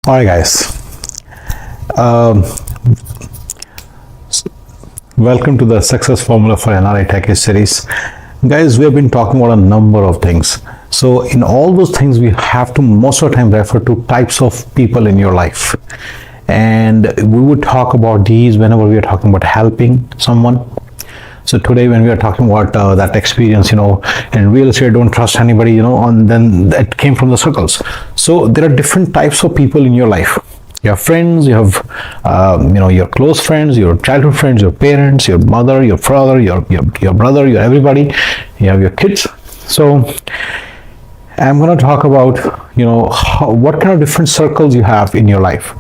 Alright guys, welcome to the success formula for NRI Techies Series. Guys, we have been talking about a number of things. So in all those things, we have to most of the time refer to types of people in your life. And we would talk about these whenever we are talking about helping someone. So today when we are talking about that experience, in real estate, don't trust anybody, and then that came from the circles. So there are different types of people in your life. You have friends, you have, your close friends, your childhood friends, your parents, your mother, your father, your brother, your everybody. You have your kids. So I'm going to talk about, what kind of different circles you have in your life.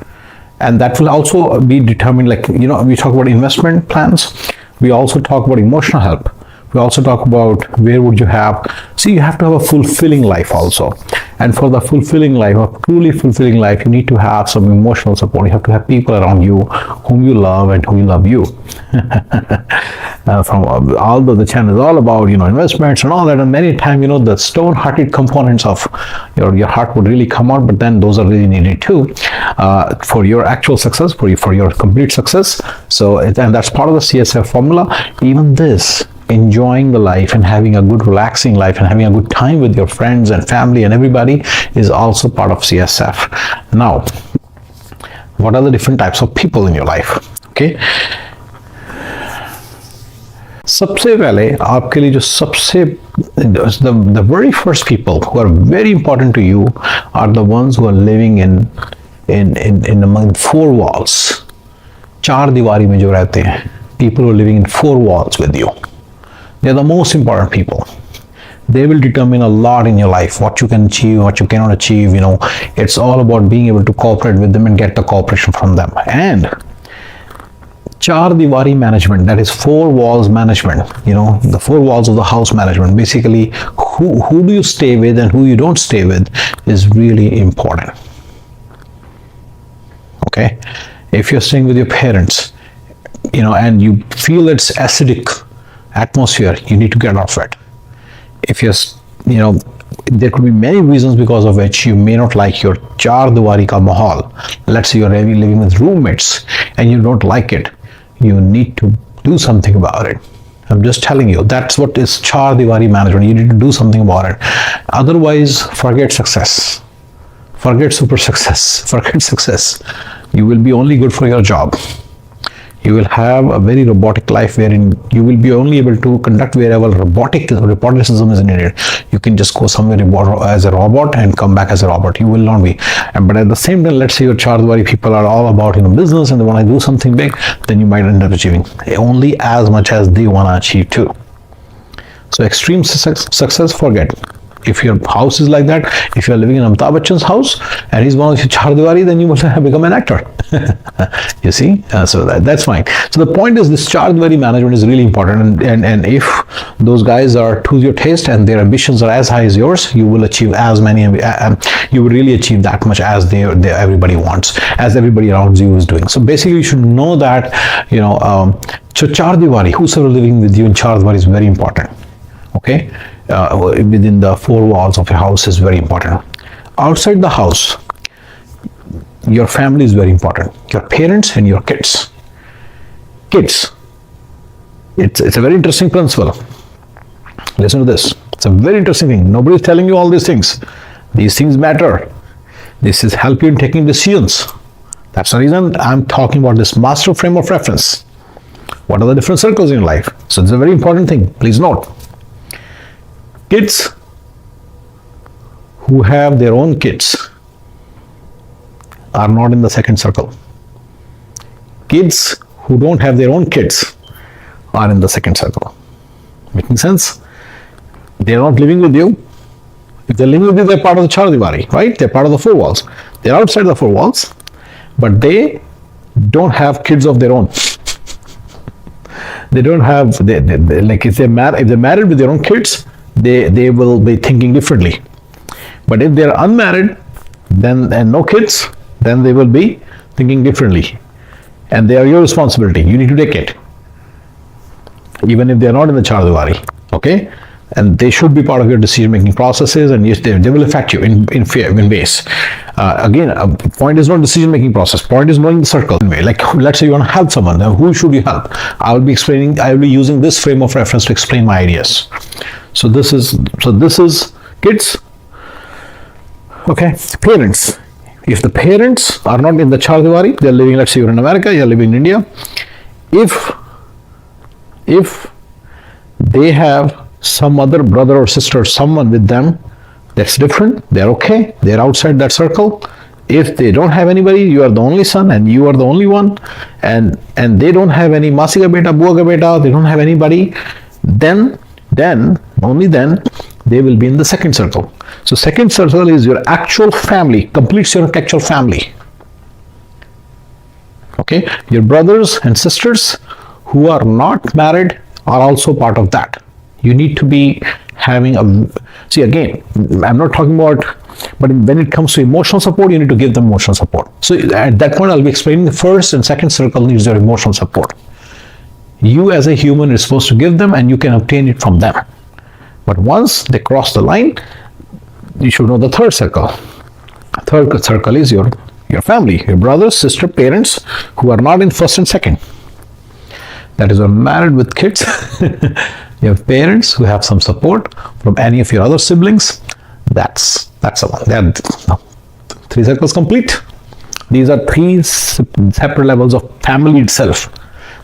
And that will also be determined, we talk about investment plans. We also talk about emotional help. We also talk about where would you have. See, you have to have a fulfilling life also. And for the fulfilling life, a truly fulfilling life, you need to have some emotional support. You have to have people around you whom you love and who love you. Although the channel is all about, investments and all that, and many times, the stone-hearted components of your heart would really come out, but then those are really needed too for your actual success, for your complete success. So, and that's part of the CSF formula. Even this, enjoying the life and having a good relaxing life and having a good time with your friends and family and everybody is also part of CSF. Now, what are the different types of people in your life? Okay. सबसे पहले आपके लिए जो सबसे the very first people who are very important to you are the ones who are living in among four walls. चार दीवारी में जो रहते हैं, people who are living in four walls with you. They're the most important people. They will determine a lot in your life, what you can achieve, what you cannot achieve. It's all about being able to cooperate with them and get the cooperation from them. And Char Diwari management, that is four walls management, the four walls of the house management. Basically, who do you stay with and who you don't stay with is really important. Okay? If you're staying with your parents, and you feel it's acidic atmosphere, you need to get off it. If you're, there could be many reasons because of which you may not like your Char Diwari ka mahal. Let's say you're living with roommates and you don't like it. You need to do something about it. I'm just telling you, that's what is Char Diwari management. You need to do something about it. Otherwise, forget success. Forget super success. Forget success. You will be only good for your job. You will have a very robotic life wherein you will be only able to conduct wherever roboticism is needed. You can just go somewhere as a robot and come back as a robot. You will not be. But at the same time, let's say your Char Diwari people are all about business and they want to do something big, then you might end up achieving only as much as they want to achieve too. So extreme success, forget. If your house is like that, if you're living in Amitabh Bachchan's house and he's one of your Char Diwari, then you will have become an actor. You see, so that's fine. So the point is, this Char Diwari management is really important, and if those guys are to your taste and their ambitions are as high as yours, you will achieve as many. You will really achieve that much as everybody wants, as everybody around you is doing. So basically, you should know that so Char Diwari, whosoever living with you in Char Diwari is very important. Okay. Within the four walls of your house is very important. Outside the house, your family is very important. Your parents and your kids. Kids. It's a very interesting principle. Listen to this. It's a very interesting thing. Nobody is telling you all these things. These things matter. This is help you in taking decisions. That's the reason I'm talking about this master frame of reference. What are the different circles in life? So it's a very important thing. Please note. Kids who have their own kids are not in the second circle. Kids who don't have their own kids are in the second circle. Making sense? They're not living with you. If they're living with you, they're part of the Char Diwari, right? They're part of the four walls. They're outside the four walls, but they don't have kids of their own. They don't have, like if they're married with their own kids, they will be thinking differently. But if they're unmarried, then and no kids, then they will be thinking differently. And they are your responsibility. You need to take it. Even if they're not in the Char Diwari. Okay? and they should be part of your decision-making processes, and yes, they will affect you in ways. Again, point is not decision-making process. Point is knowing the circle. Like, let's say you want to help someone. Now, who should you help? I will be using this frame of reference to explain my ideas. So this is kids. Okay, parents. If the parents are not in the Chardiwari, they're living, let's say you're in America, you're living in India. If they have some other brother or sister, someone with them, that's different. They're okay. They're outside that circle. If they don't have anybody, you are the only son and you are the only one, and they don't have any masi ka beta, bua ka beta, they don't have anybody, then only then they will be in the second circle. So second circle is your actual family, completes your actual family. Okay, your brothers and sisters who are not married are also part of that. You need to be having a, see again, I'm not talking about, but when it comes to emotional support, you need to give them emotional support. So at that point, I'll be explaining the first and second circle needs your emotional support. You as a human is supposed to give them, and you can obtain it from them. But once they cross the line, you should know the third circle. Third circle is your family, your brothers, sister, parents who are not in first and second. That is, you're married with kids. You have parents who have some support from any of your other siblings. That's the one. There are 3 circles complete. These are 3 separate levels of family itself.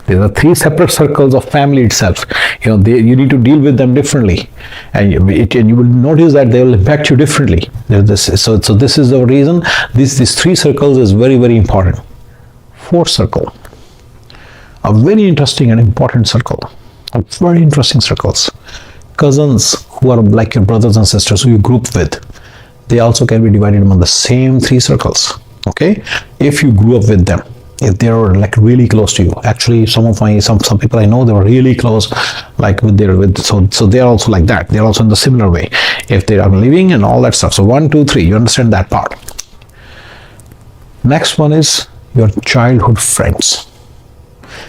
These are 3 separate circles of family itself. You need to deal with them differently, and you will notice that they will impact you differently. So this is the reason these 3 circles is very, very important. 4th circle, a very interesting and important circle. Very interesting circles. Cousins who are like your brothers and sisters who you group with, they also can be divided among the same 3 circles. Okay, if you grew up with them, if they are like really close to you. Actually, some people I know, they were really close, like so they are also like that. They are also in the similar way. If they are living and all that stuff. So 1, 2, 3. You understand that part. Next one is your childhood friends.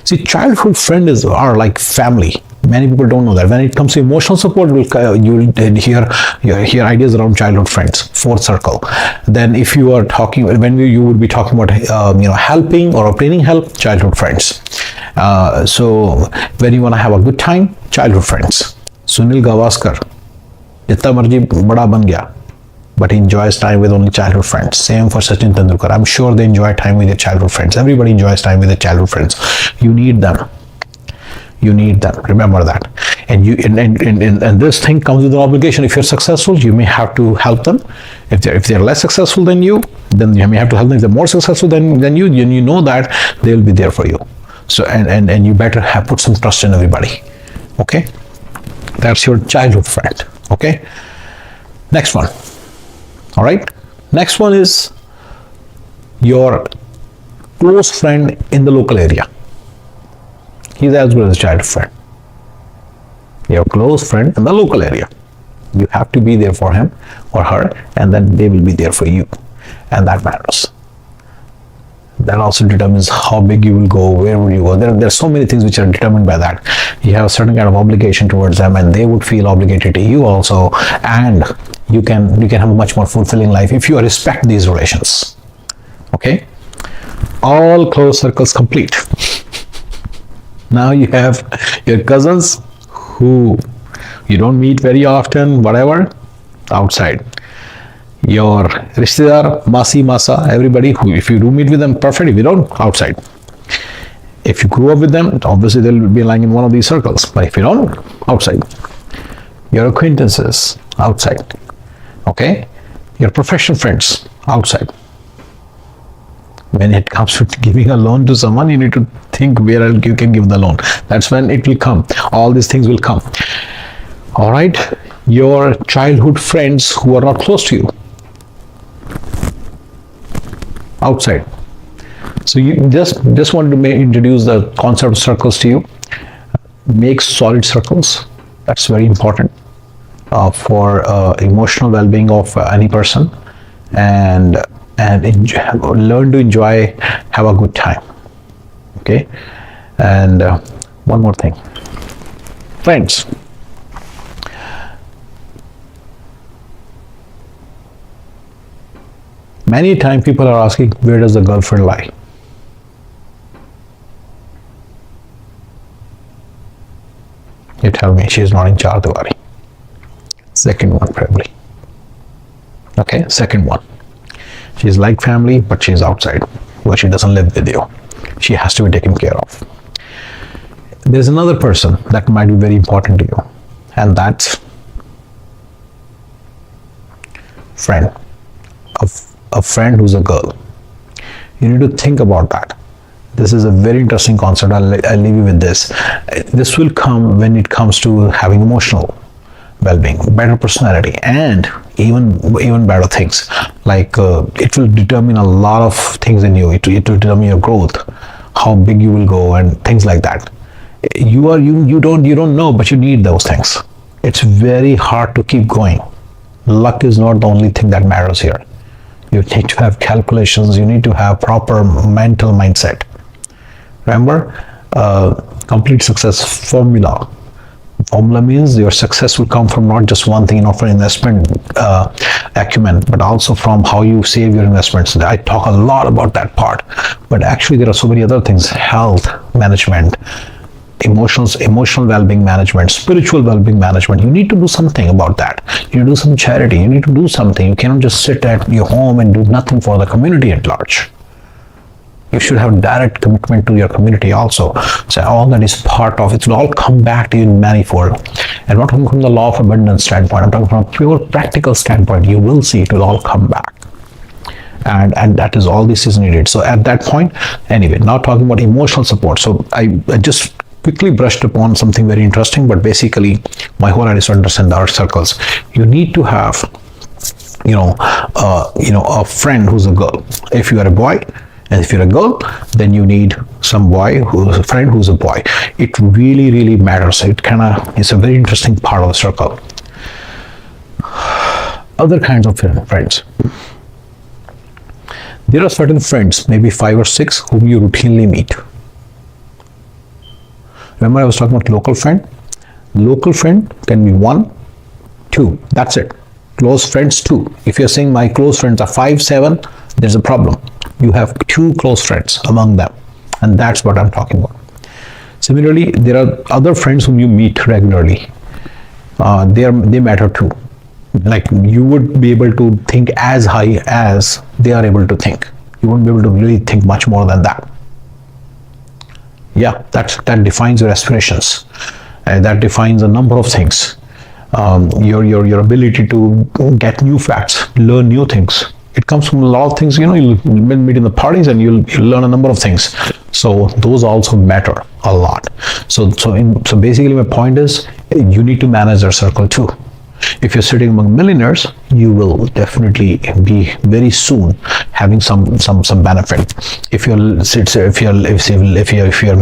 See, childhood friends are like family. Many people don't know that. When it comes to emotional support, you will hear ideas around childhood friends. 4th circle. Then, if you are talking, when you would be talking about helping or obtaining help, childhood friends. So when you want to have a good time, childhood friends. Sunil Gavaskar, jitna marji bada ban gaya, but he enjoys time with only childhood friends. Same for Sachin Tendulkar. I'm sure they enjoy time with their childhood friends. Everybody enjoys time with their childhood friends. You need them. You need them. Remember that. And this thing comes with an obligation. If you're successful, you may have to help them. If they're less successful than you, then you may have to help them. If they're more successful than you, you know that they will be there for you. So and you better have put some trust in everybody. Okay, that's your childhood friend. Okay, next one. All right, next one is your close friend in the local area. He's as good as a childhood friend. Your close friend in the local area. You have to be there for him or her, and then they will be there for you, and that matters. That also determines how big you will go, where will you go. There are so many things which are determined by that. You have a certain kind of obligation towards them, and they would feel obligated to you also, and you can have a much more fulfilling life if you respect these relations. Okay, all close circles complete. Now you have your cousins who you don't meet very often, whatever, outside. Your rishtedar, masi, masa, everybody who, if you do meet with them, perfect. If you don't, outside. If you grew up with them, obviously they'll be lying in one of these circles. But if you don't, outside. Your acquaintances, outside. Okay? Your professional friends, outside. When it comes to giving a loan to someone, you need to think where you can give the loan. That's when it will come. All these things will come. All right? Your childhood friends who are not close to you, outside. So you just want to introduce the concept of circles to you. Make solid circles. That's very important for emotional well-being of any person, and learn to enjoy, have a good time. Okay, and one more thing, friends. Many times people are asking, where does the girlfriend lie? You tell me she's not in Char Diwali. Second one, probably. Okay, second one. She's like family, but she's outside, but she doesn't live with you. She has to be taken care of. There's another person that might be very important to you, and that's friend. A friend who's a girl. You need to think about that. This is a very interesting concept. I'll leave you with this. This will come when it comes to having emotional well-being, better personality, and even better things. Like it will determine a lot of things in you. It will determine your growth, how big you will go, and things like that. You don't know, but you need those things. It's very hard to keep going. Luck is not the only thing that matters here. You need to have calculations. You need to have proper mental mindset. Remember, complete success formula. Formula means your success will come from not just one thing, not from investment acumen, but also from how you save your investments. I talk a lot about that part, but actually there are so many other things: health management, emotional well-being management, spiritual well-being management. You need to do something about that. You need to do some charity. You need to do something. You cannot just sit at your home and do nothing for the community at large. You should have direct commitment to your community also. So all that is part of it will all come back to you in manifold. I'm not talking from the law of abundance standpoint. I'm talking from a pure practical standpoint. You will see it will all come back. And that is all this is needed. So at that point, anyway, now talking about emotional support. So I just quickly brushed upon something very interesting, but basically my whole idea is to understand the art circles. You need to have, a friend who's a girl. If you are a boy, and if you're a girl, then you need some boy who's a friend who's a boy. It really, really matters. It's a very interesting part of the circle. Other kinds of friends. There are certain friends, maybe 5 or 6, whom you routinely meet. Remember I was talking about local friend? Local friend can be 1, 2, that's it. Close friends 2. If you're saying my close friends are 5, 7, there's a problem. You have 2 close friends among them, and that's what I'm talking about. Similarly, there are other friends whom you meet regularly. They matter too. Like you would be able to think as high as they are able to think. You won't be able to really think much more than that. Yeah, that defines your aspirations, and that defines a number of things. Your ability to get new facts, learn new things. It comes from a lot of things. You'll meet in the parties and you'll learn a number of things. So those also matter a lot. So basically my point is you need to manage your circle too. If you're sitting among millionaires, you will definitely be very soon having some benefit. If you're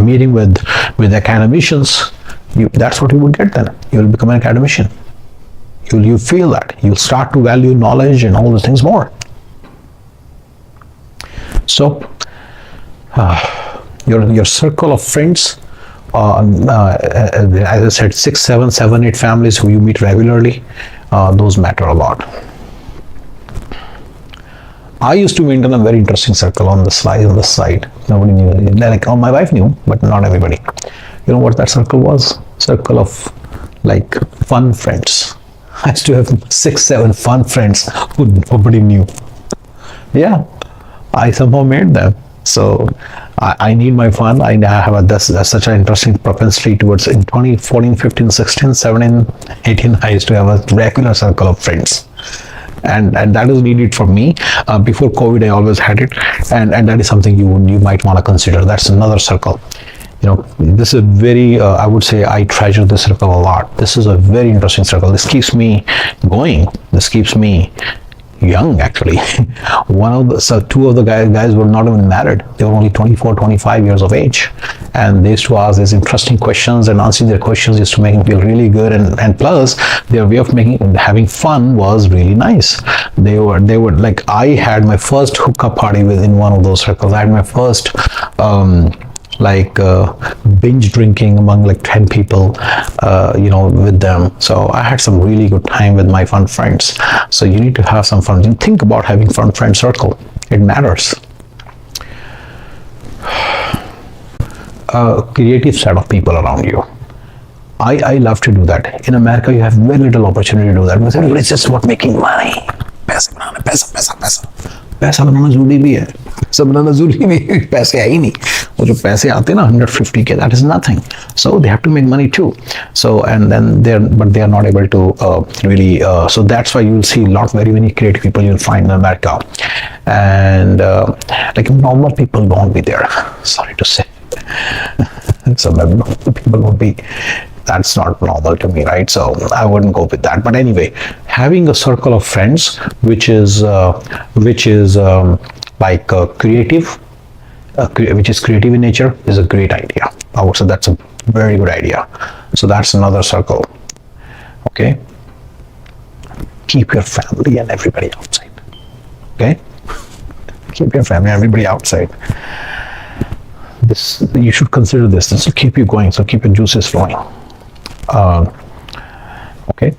meeting with academicians, that's what you would get then. You'll become an academician. You feel that. You'll start to value knowledge and all those things more. So your circle of friends, as I said, 6, 7, 7, 8 families who you meet regularly, those matter a lot. I used to maintain a very interesting circle on the side. Nobody knew. Like my wife knew, but not everybody. You know what that circle was? Circle of like fun friends. I used to have 6, 7 fun friends who nobody knew. Yeah, I somehow made them. So I need my fun. I have such an interesting propensity towards in 2014, 15, 16, 17, 18. I used to have a regular circle of friends. And that is needed for me. Before COVID, I always had it. And that is something you might want to consider. That's another circle. This is very, I would say I treasure this circle a lot. This is a very interesting circle. This keeps me going. This keeps me young, actually. Two of the guys were not even married. They were only 24, 25 years of age. And they used to ask these interesting questions, and answering their questions used to make me feel really good. And plus, their way of having fun was really nice. They were like, I had my first hookup party within one of those circles. I had my first like binge drinking among like 10 people, with them. So I had some really good time with my fun friends. So you need to have some fun. You think about having fun friend circle. It matters. A creative set of people around you. I love to do that. In America, you have very little opportunity to do that because everybody's just about making money. पैसे बनाना, पैसा बनाना जरूरी भी है, सब बनाना जरूरी भी है, पैसे है ही नहीं, वो जो पैसे आते हैं ना 150K, that is nothing. So they have to make money too. So and then they are not able to really. So that's why you'll see very many creative people you'll find in America, and like normal people won't be there. Sorry to say. Some normal people won't be. That's not normal to me, right? So I wouldn't go with that. But anyway, having a circle of friends which is like creative, which is creative in nature, is a great idea. I would say that's a very good idea. So that's another circle. Okay, keep your family and everybody outside. Okay, keep your family and everybody outside. This, you should consider this. This will keep you going. So keep your juices flowing. Okay.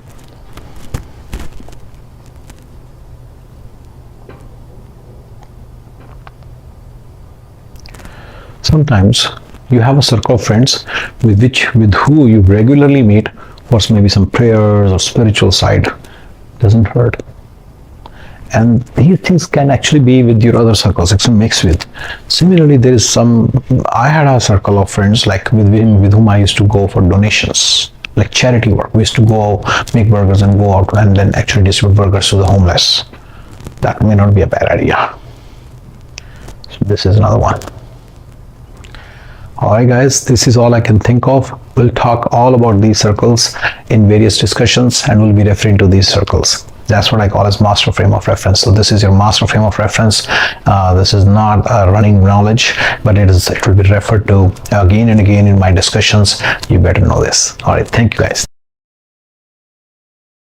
Sometimes you have a circle of friends with who you regularly meet for maybe some prayers or spiritual side. Doesn't hurt. And these things can actually be with your other circles. It's a mix with. Similarly, there is I had a circle of friends like with whom I used to go for donations, like charity work. We used to go make burgers and go out and then actually distribute burgers to the homeless. That may not be a bad idea. So this is another one. Alright guys, this is all I can think of. We'll talk all about these circles in various discussions and we'll be referring to these circles. That's what I call as master frame of reference. So this is your master frame of reference. This is not running knowledge, but it will be referred to again and again in my discussions. You better know this. All right, thank you guys.